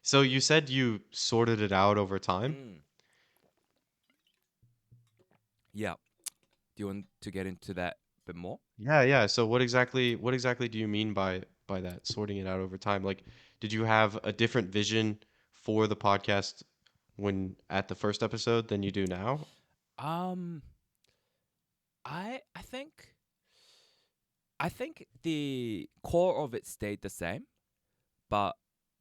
So you said you sorted it out over time? Mm, yeah. Do you want to get into that a bit more? Yeah, yeah. So what exactly do you mean by that, sorting it out over time? Like, did you have a different vision for the podcast when at the first episode than you do now? Um, I think the core of it stayed the same, but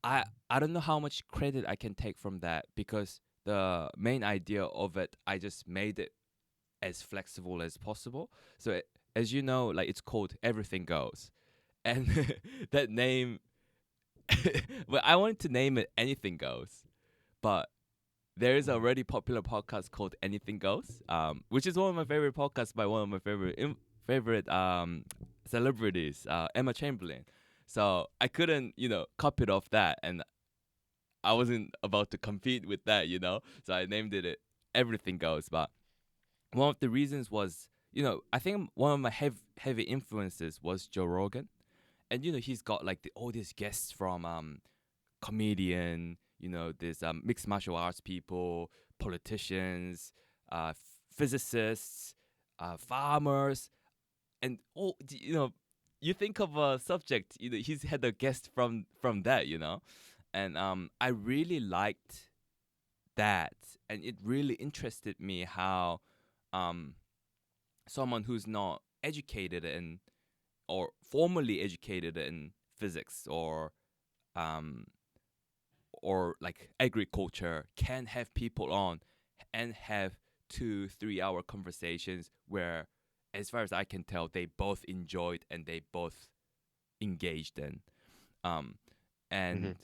I don't know how much credit I can take from that because the main idea of it, I just made it as flexible as possible. So as you know, like it's called Everything Goes, and that name. Well, I wanted to name it Anything Goes, but there is a Mhm. already popular podcast called Anything Goes, which is one of my favorite podcasts by one of my favorite celebrities, Emma Chamberlain. So I couldn't, copy it off that, and I wasn't about to compete with that, So I named it Everything Goes. But one of the reasons was, I think one of my heavy influences was Joe Rogan, and he's got like all these guests from comedian, there's mixed martial arts people, politicians, physicists, farmers, and all. You think of a subject, he's had a guest from that, and I really liked that, and it really interested me how um someone who's not educated in or formally educated in physics um or like agriculture can have people on and have 2 3 hour conversations where, as far as I can tell, they both enjoyed and they both engaged in. um and Mhm.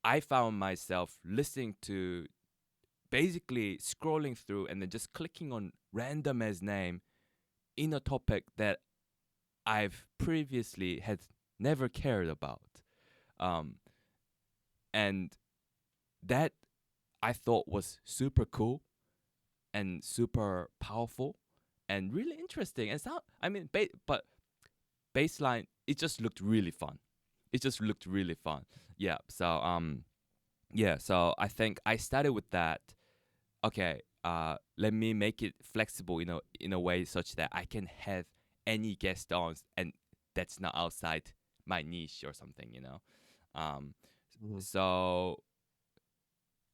I found myself listening to, basically scrolling through and then just clicking on random as name in a topic that I've previously had never cared about. um and that I thought was super cool and super powerful and really interesting. And sound, I mean, but baseline, it just looked really fun. It just looked really fun. Yeah. So I think I started with that. Okay. Let me make it flexible, in a way such that I can have any guest on, and that's not outside my niche or something. Um. Mhm. So,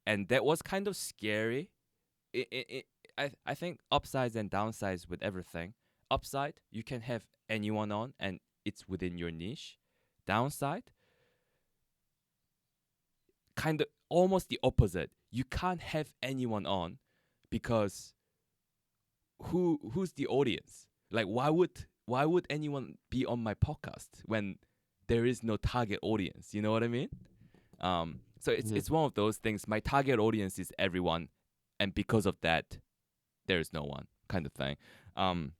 and that was kind of scary. I think upsides and downsides with everything. Upside, you can have anyone on and it's within your niche. Downside, kind of almost the opposite. You can't have anyone on because who's the audience? Like why would anyone be on my podcast when there is no target audience? You know what I mean? So it's Mhm. it's one of those things. My target audience is everyone, and because of that, there's no one kind of thing. Um,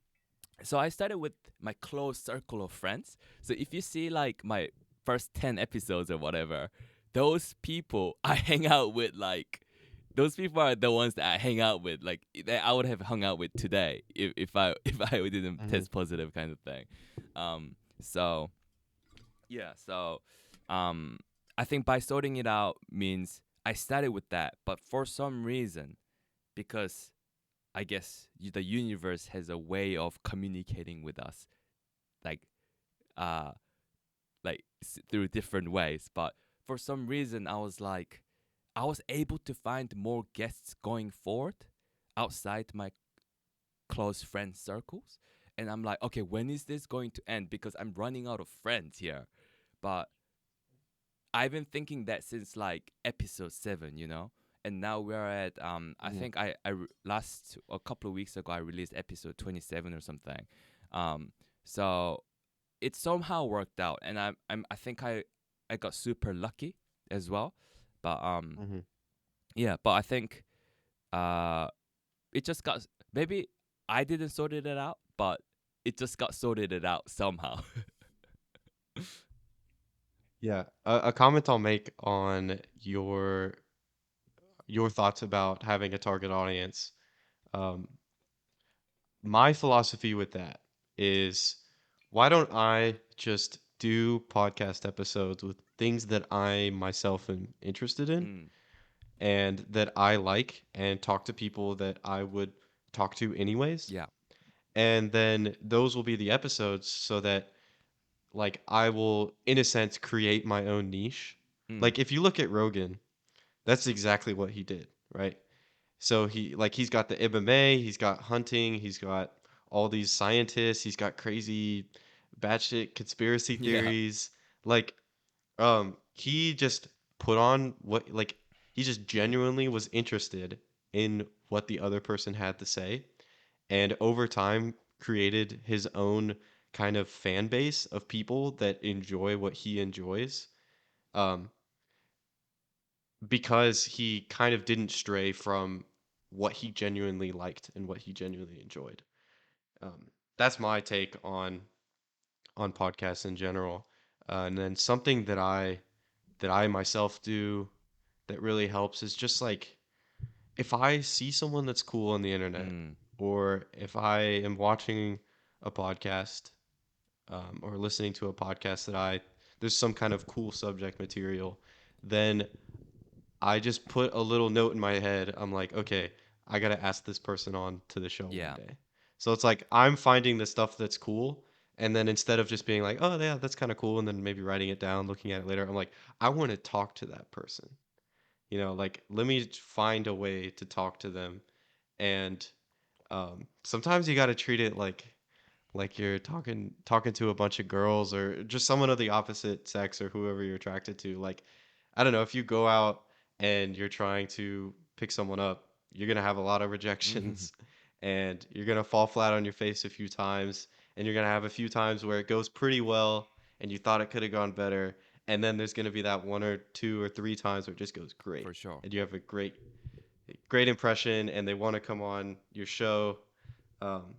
so I started with my close circle of friends. So if you see like my first 10 episodes or whatever, those people I hang out with, like those people are the ones that I hang out with, like that I would have hung out with today if I if I didn't Mhm. test positive kind of thing. So yeah, so um I think by sorting it out means I started with that, but for some reason, because I guess the universe has a way of communicating with us, like uh, through different ways. But for some reason, I was able to find more guests going forward outside my close friend circles, and I'm like, okay, when is this going to end? Because I'm running out of friends here. But I've been thinking that since like episode 7, and now we're at I Mhm. think last a couple of weeks ago I released episode 27 or something. Um, so it somehow worked out, and I think I got super lucky as well. But Mhm. yeah, but I think uh it just got, maybe I didn't sort it out, but it just got sorted it out somehow. Yeah. A comment I'll make on your thoughts about having a target audience. Um, my philosophy with that is why don't I just do podcast episodes with things that I myself am interested in Mm. and that I like and talk to people that I would talk to anyways. Yeah. And then those will be the episodes so that like I will in a sense create my own niche. Mm. Like if you look at Rogan, that's exactly what he did, right? So he's got the MMA, he's got hunting, he's got all these scientists, he's got crazy batshit conspiracy Yeah. theories. Like he just put on what like he just genuinely was interested in what the other person had to say and over time created his own kind of fan base of people that enjoy what he enjoys. Um because he kind of didn't stray from what he genuinely liked and what he genuinely enjoyed. Um, that's my take on podcasts in general. And then something that I myself do that really helps is just like if I see someone that's cool on the internet, Mm. or if I am watching a podcast or listening to a podcast that I there's some kind of cool subject material, then I just put a little note in my head. I'm like, okay, I gotta ask this person on to the show one Yeah. day. So it's like I'm finding the stuff that's cool, and then instead of just being like, oh yeah, that's kind of cool, and then maybe writing it down, looking at it later, I'm like, I want to talk to that person. Like let me find a way to talk to them, and sometimes you gotta treat it like you're talking to a bunch of girls or just someone of the opposite sex or whoever you're attracted to. Like, I don't know, if you go out and you're trying to pick someone up, you're gonna have a lot of rejections and you're gonna fall flat on your face a few times and you're gonna have a few times where it goes pretty well and you thought it could have gone better. And then there's gonna be that one or two or three times where it just goes great For sure. and you have a great impression and they want to come on your show. Um,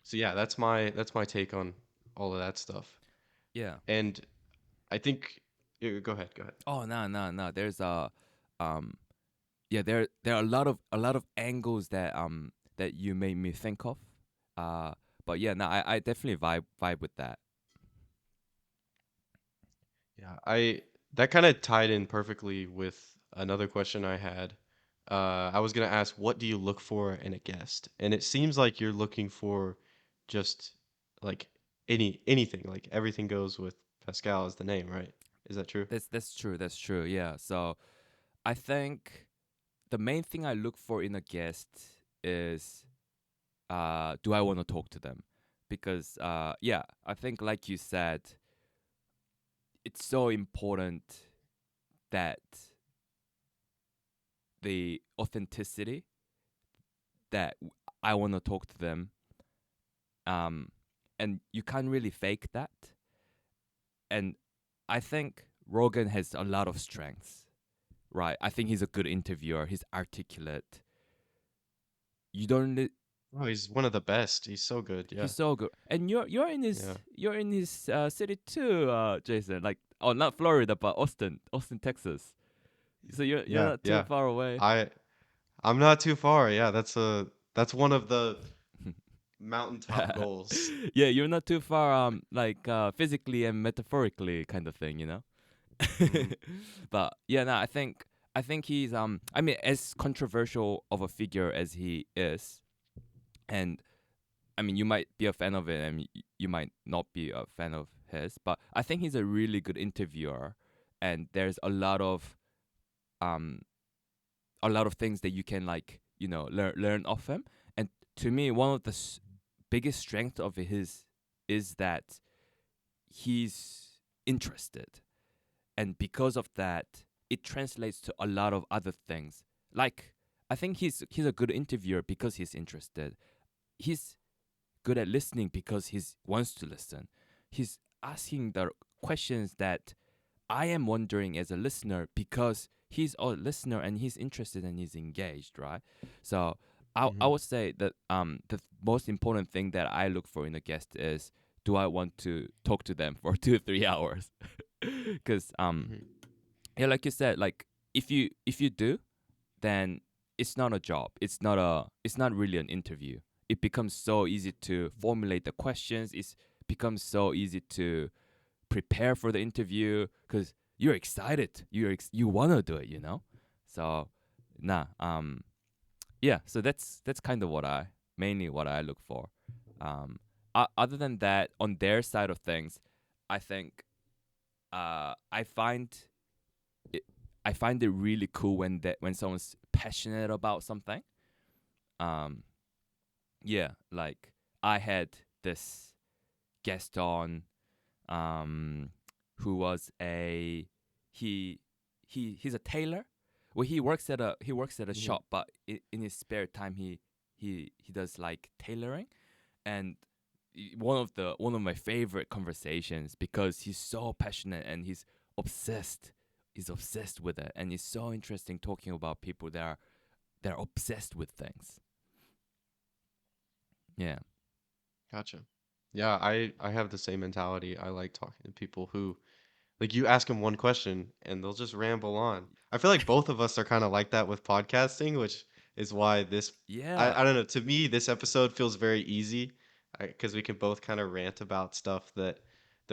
so yeah, that's my take on all of that stuff. Yeah. And I think go ahead, go ahead. Oh, no, no, no. There's um yeah, there are a lot of angles that you made me think of. Uh but yeah, no, I definitely vibe with that. Yeah, I that kind of tied in perfectly with another question I had. I was gonna ask, what do you look for in a guest? And it seems like you're looking for just like anything, like everything goes with Pascal as the name, right? Is that true? That's true. That's true. Yeah. So I think the main thing I look for in a guest is do I want to talk to them? Because yeah, I think like you said, it's so important that the authenticity that I want to talk to them, um and you can't really fake that. And I think Rogan has a lot of strengths, right? I think he's a good interviewer, he's articulate. You don't li- Oh, he's one of the best. He's so good. Yeah. He's so good. And Yeah. you're in his city too, Jason. Like, oh, not Florida, but Austin, Texas. So you're Yeah. not too Yeah. far away. I I'm not too far. Yeah, that's one of the mountaintop goals. Yeah, you're not too far. Like physically and metaphorically, kind of thing. You know. Hmm. But yeah, no, I think he's I mean, as controversial of a figure as he is, and I mean, you might be a fan of it, and you might not be a fan of his, but I think he's a really good interviewer, and there's um a lot of things that you can, like, learn off him. And to me, one of the biggest strengths of his is that he's interested, and because of that, it translates to a lot of other things. Like, I think he's a good interviewer because he's interested. He's good at listening because he wants to listen. He's asking the questions that I am wondering as a listener because he's a listener and he's interested and he's engaged, right? So I Hmm. would say that the most important thing that I look for in a guest is, do I want to talk to them for 2 3 hours? Because Hmm. yeah, like you said, like, if you do, then it's not a job. It's not really an interview. It becomes so easy to formulate the questions. It becomes so easy to prepare for the interview because you're excited. You wanna do it, So, nah, yeah. So that's kind of what I mainly what I look for. Um, other than that, on their side of things, I think I find it I find it really cool when someone's passionate about something. Um, yeah, like I had this guest on, um, who was a he he's a tailor. Well, he works at a Hmm. shop, but in his spare time he does like tailoring, and one of my favorite conversations because he's so passionate and obsessed. He's obsessed with it, and it's so interesting talking about people that are they're obsessed with things. Yeah, Gotcha. Yeah, I have the same mentality. I like talking to people who like you ask them one question and they'll just ramble on. I feel like both of us are kind of like that with podcasting, which is why this yeah. I don't know, to me this episode feels very easy because we can both kind of rant about stuff that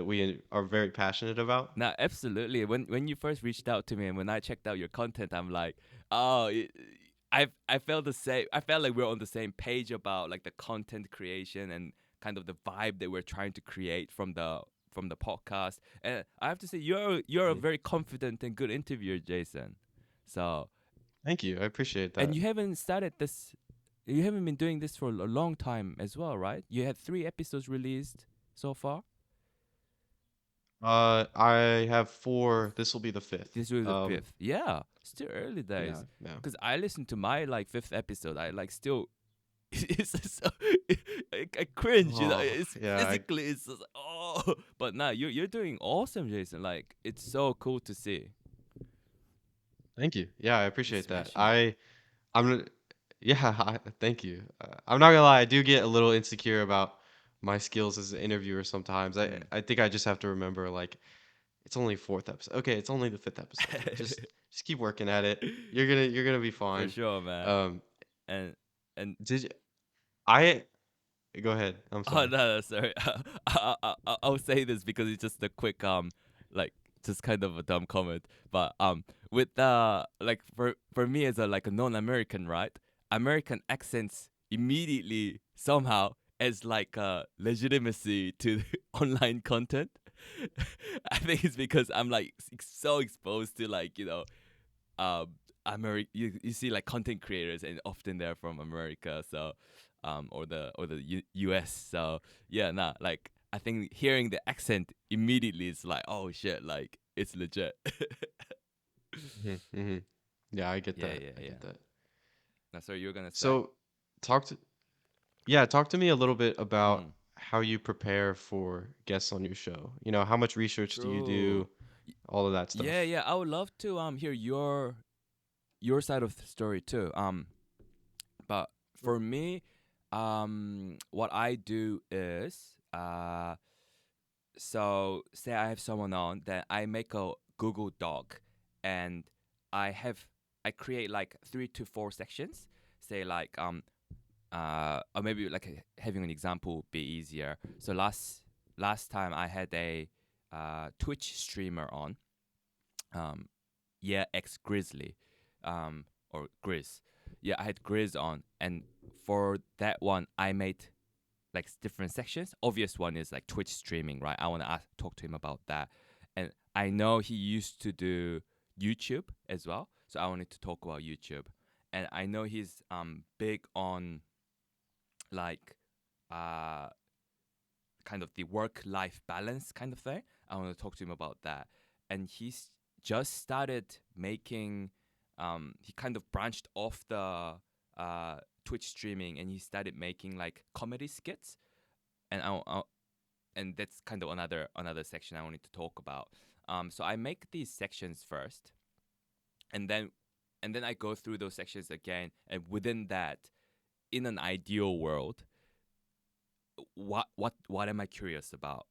we are very passionate about. Now, absolutely. When you first reached out to me and when I checked out your content, I'm like, oh, I felt the same. I felt like we're on the same page about like the content creation and kind of the vibe that we're trying to create from the podcast. And I have to say, you're a Mhm. very confident and good interviewer, Jason. So, Thank you. I appreciate and that. you haven't started this. You haven't been doing this for a long time as well, right? You had 3 episodes released so far. I have four. This will be the fifth. This was the fifth. Yeah, still early Yeah, days. yeah. Cause I listened to my like fifth episode. I like still, it's so, I cringe. Oh, It's yeah. physically it's just, oh. But now you're doing awesome, Jason. Like it's so cool to see. Thank you. Yeah, I You're appreciate that. smashing it. I'm yeah, thank you. I'm not gonna lie, I do get a little insecure about my skills as an interviewer sometimes. Mm. I think I just have to remember like it's only fourth episode. Okay, it's only the fifth episode. Just keep working at it. You're gonna be For fine. sure, man. Um, And and did you, I go ahead. I'm oh sorry. no, sorry. I'll say this because it's just a quick like just kind of a dumb comment. But with like for me as a like a non-American, right? American accents immediately somehow as like legitimacy to the online content. I think it's because I'm like so exposed to like you see like content creators and often they're from America, so or the US. So yeah, nah, like I think hearing the accent immediately is like, oh shit, like it's legit. Hmm. Hmm. Yeah, I get Yeah, that. yeah, I yeah. get that. That's what you're gonna say. So, talk to yeah, talk to me a little bit about Mm. how you prepare for guests on your show. How much research do you True. do? All of that Yeah, stuff. yeah. I would love to hear your side of the story too. But Sure. for me, what I do is so say I have someone on, then I make a Google Doc, and I create like 3 to 4 sections. Say like or maybe like having an example would be easier. So last time I had a Twitch streamer on, um yeah, ex Grizzly, or Grizz. Yeah, I had Grizz on, and for that one I made like different sections. Obvious one is like Twitch streaming, right? I want to talk to him about that, and I know he used to do YouTube as well, so I wanted to talk about YouTube, and I know he's big on like uh kind of the work life balance kind of thing. I want to talk to him about that, and he's just started making. He kind of branched off the Twitch streaming, and he started making like comedy skits, and and that's kind of another section I wanted to talk about. So I make these sections first, and then I go through those sections again, and within that, in an ideal world, what am I curious about?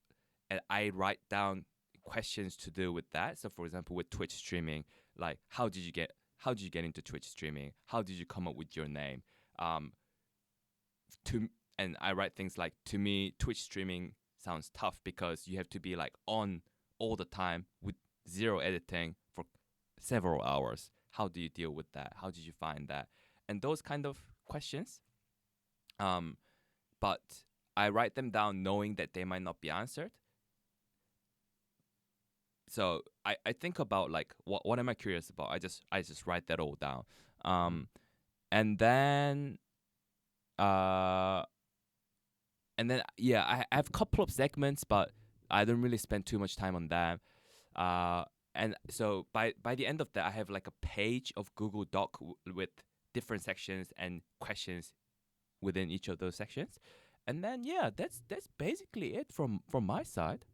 And I write down questions to do with that. So for example, with Twitch streaming, like how did you get into Twitch streaming? How did you come up with your name? Um, to and I write things like, to me Twitch streaming sounds tough because you have to be like on all the time with zero editing for several hours. How do you deal with that? How did you find that? And those kind of questions. Um, but I write them down knowing that they might not be answered. So I think about like what am I curious about? I just write that all down. Mm. Um, and then uh yeah, I have a couple of segments, but I don't really spend too much time on them. Uh, and so by the end of that, I have like a page of Google Doc with different sections and questions within each of those sections. And then yeah, that's basically it from my side.